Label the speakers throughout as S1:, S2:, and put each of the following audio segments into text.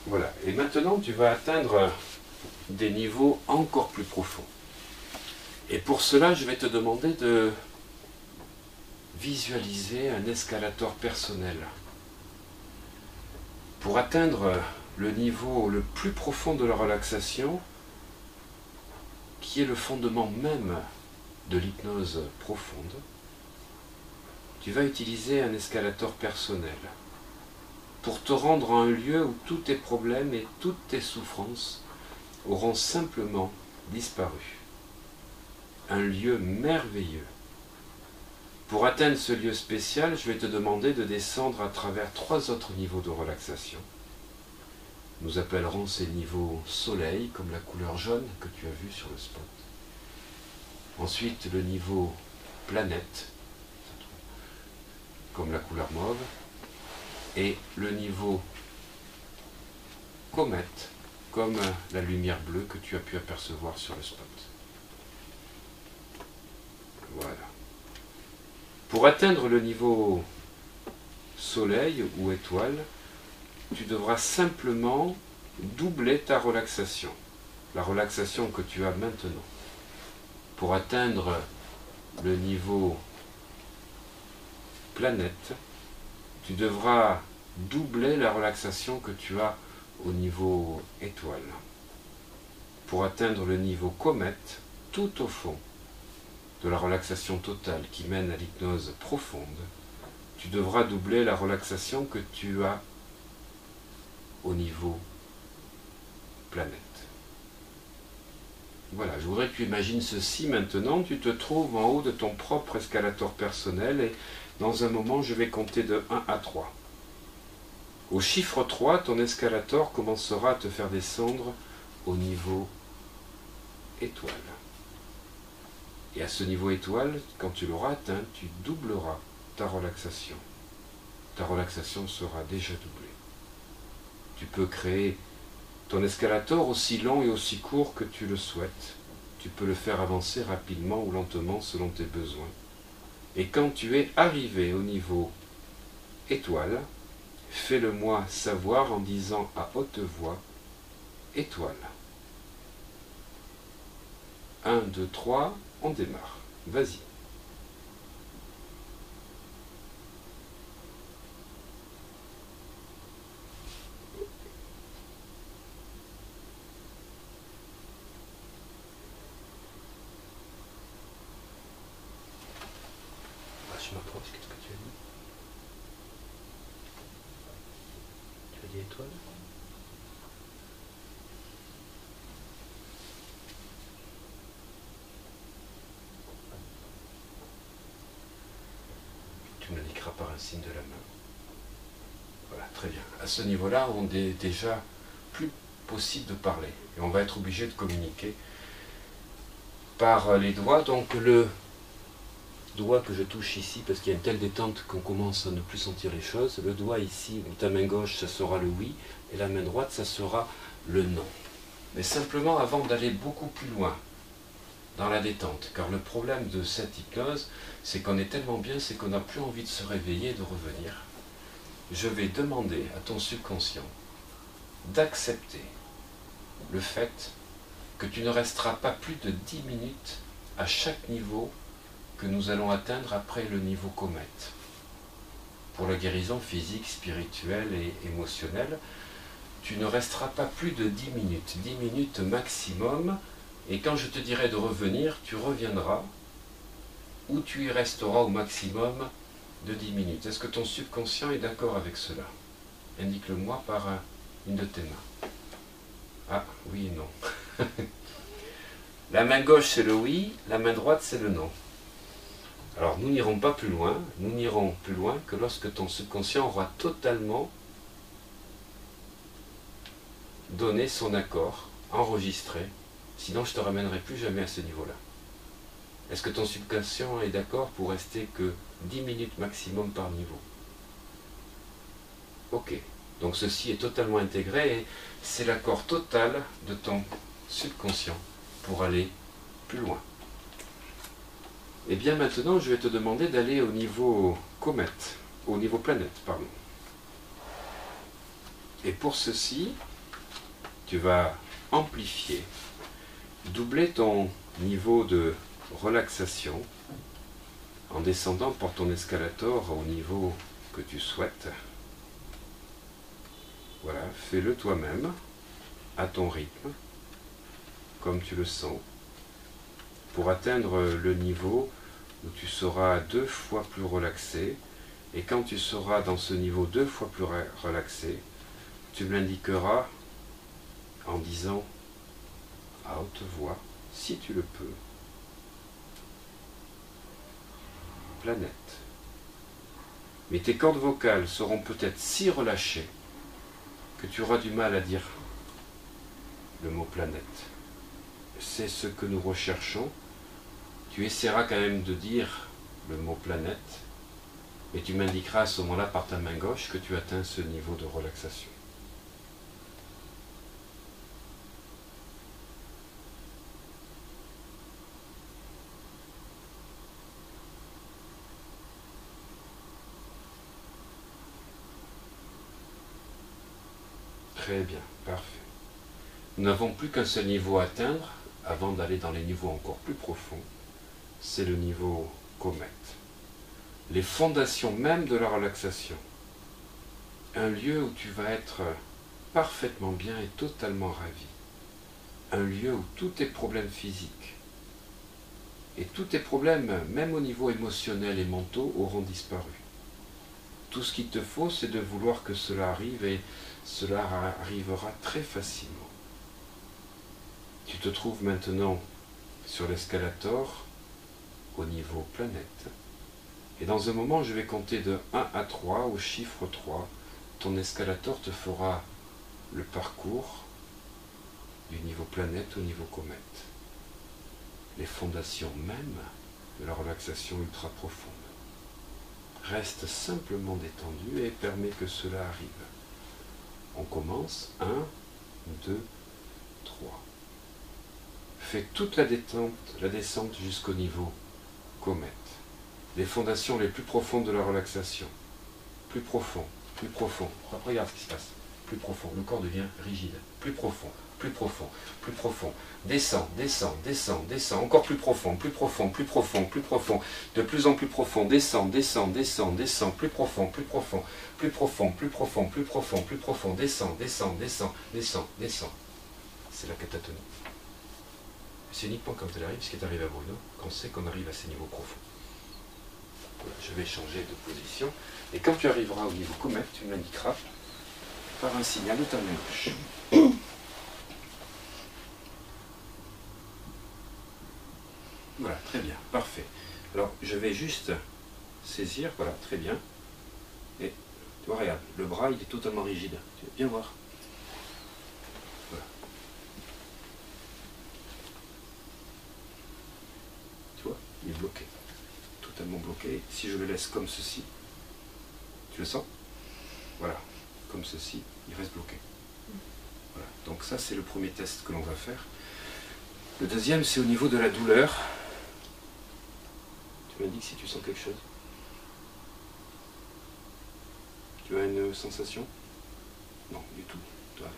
S1: Voilà. Et maintenant, tu vas atteindre des niveaux encore plus profonds. Et pour cela, je vais te demander de visualiser un escalator personnel. Pour atteindre le niveau le plus profond de la relaxation, qui est le fondement même de l'hypnose profonde, tu vas utiliser un escalator personnel pour te rendre à un lieu où tous tes problèmes et toutes tes souffrances auront simplement disparu. Un lieu merveilleux. Pour atteindre ce lieu spécial, je vais te demander de descendre à travers 3 autres niveaux de relaxation. Nous appellerons ces niveaux soleil, comme la couleur jaune que tu as vue sur le spot. Ensuite, le niveau planète, comme la couleur mauve. Et le niveau comète, comme la lumière bleue que tu as pu apercevoir sur le spot. Voilà. Pour atteindre le niveau soleil ou étoile, tu devras simplement doubler ta relaxation, la relaxation que tu as maintenant. Pour atteindre le niveau planète, tu devras doubler la relaxation que tu as au niveau étoile. Pour atteindre le niveau comète, tout au fond de la relaxation totale qui mène à l'hypnose profonde, tu devras doubler la relaxation que tu as au niveau planète. Voilà, je voudrais que tu imagines ceci maintenant. Tu te trouves en haut de ton propre escalator personnel et dans un moment, je vais compter de 1 à 3. Au chiffre 3, ton escalator commencera à te faire descendre au niveau étoile. Et à ce niveau étoile, quand tu l'auras atteint, tu doubleras ta relaxation. Ta relaxation sera déjà doublée. Tu peux créer ton escalator aussi long et aussi court que tu le souhaites. Tu peux le faire avancer rapidement ou lentement selon tes besoins. Et quand tu es arrivé au niveau étoile, fais-le-moi savoir en disant à haute voix étoile. 1, 2, 3, on démarre. Vas-y. Je m'approche, qu'est-ce que tu as dit? Tu as dit étoile? Tu me l'indiqueras par un signe de la main. Voilà, très bien. À ce niveau-là, on est déjà plus possible de parler. Et on va être obligé de communiquer par les doigts. Donc le doigt que je touche ici, parce qu'il y a une telle détente qu'on commence à ne plus sentir les choses, le doigt ici, ta main gauche, ça sera le oui, et la main droite, ça sera le non. Mais simplement avant d'aller beaucoup plus loin dans la détente, car le problème de cette hypnose, c'est qu'on est tellement bien, c'est qu'on n'a plus envie de se réveiller et de revenir. Je vais demander à ton subconscient d'accepter le fait que tu ne resteras pas plus de 10 minutes à chaque niveau que nous allons atteindre après le niveau comète. Pour la guérison physique, spirituelle et émotionnelle, tu ne resteras pas plus de 10 minutes, 10 minutes maximum, et quand je te dirai de revenir, tu reviendras, ou tu y resteras au maximum de 10 minutes. Est-ce que ton subconscient est d'accord avec cela? Indique-le-moi par une de tes mains. Ah, oui et non. La main gauche c'est le oui, la main droite c'est le non. Alors nous n'irons pas plus loin, nous n'irons plus loin que lorsque ton subconscient aura totalement donné son accord, enregistré, sinon je ne te ramènerai plus jamais à ce niveau-là. Est-ce que ton subconscient est d'accord pour rester que 10 minutes maximum par niveau? Ok, donc ceci est totalement intégré et c'est l'accord total de ton subconscient pour aller plus loin. Et bien maintenant, je vais te demander d'aller au niveau comète, au niveau planète, pardon. Et pour ceci, tu vas amplifier, doubler ton niveau de relaxation en descendant par ton escalator au niveau que tu souhaites. Voilà, fais-le toi-même, à ton rythme, comme tu le sens, pour atteindre le niveau où tu seras 2 fois plus relaxé. Et quand tu seras dans ce niveau 2 fois plus relaxé, tu me l'indiqueras en disant à haute voix, si tu le peux, planète. Mais tes cordes vocales seront peut-être si relâchées que tu auras du mal à dire le mot planète. C'est ce que nous recherchons. Tu essaieras quand même de dire le mot planète, et tu m'indiqueras à ce moment-là par ta main gauche que tu atteins ce niveau de relaxation. Très bien, parfait. Nous n'avons plus qu'un seul niveau à atteindre avant d'aller dans les niveaux encore plus profonds. C'est le niveau comète. Les fondations même de la relaxation. Un lieu où tu vas être parfaitement bien et totalement ravi. Un lieu où tous tes problèmes physiques et tous tes problèmes, même au niveau émotionnel et mentaux, auront disparu. Tout ce qu'il te faut, c'est de vouloir que cela arrive, et cela arrivera très facilement. Tu te trouves maintenant sur l'escalator au niveau planète. Et dans un moment, je vais compter de 1 à 3, au chiffre 3, ton escalator te fera le parcours du niveau planète au niveau comète. Les fondations même de la relaxation ultra profonde. Reste simplement détendu et permets que cela arrive. On commence. 1, 2, 3. Fais toute la détente, la descente jusqu'au niveau comète. Les fondations les plus profondes de la relaxation. Plus profond, plus profond. Regarde ce qui se passe. Plus profond. Le corps devient rigide. Plus profond, plus profond, plus profond. Descends, descends, descends, descends. Encore plus profond, plus profond, plus profond, plus profond. De plus en plus profond. Descends, descends, descends, descends. Plus profond, plus profond, plus profond, plus profond, plus profond, plus profond. Descends, descends, descends, descends, descends. C'est la catatonie. C'est uniquement quand elle arrive, ce qui est arrivé à Bruno, qu'on sait qu'on arrive à ces niveaux profonds. Voilà, je vais changer de position. Et quand tu arriveras au niveau comète, tu me l'indiqueras par un signal de ta main gauche. Voilà, très bien, parfait. Alors, je vais juste saisir, voilà, très bien. Et, tu vois, regarde, le bras, il est totalement rigide. Tu viens voir. Voilà. Tu vois, il est bloqué. Totalement bloqué. Si je le laisse comme ceci, tu le sens? Voilà, comme ceci, il reste bloqué. Voilà, donc ça, c'est le premier test que l'on va faire. Le deuxième, c'est au niveau de la douleur. Tu m'indiques si tu sens quelque chose. Tu as une sensation? Non, du tout.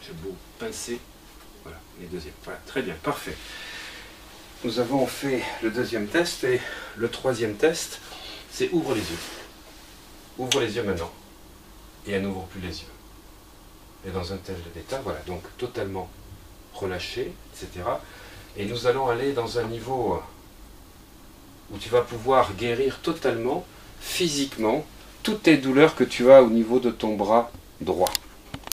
S1: J'ai beau pincer. Voilà, les deuxièmes. Voilà, très bien, parfait. Nous avons fait le deuxième test, et le troisième test, c'est ouvre les yeux. Ouvre les yeux maintenant. Et elle n'ouvre plus les yeux. Et dans un tel état, voilà, donc totalement relâché, etc. Et nous allons aller dans un niveau où tu vas pouvoir guérir totalement, physiquement, toutes tes douleurs que tu as au niveau de ton bras droit.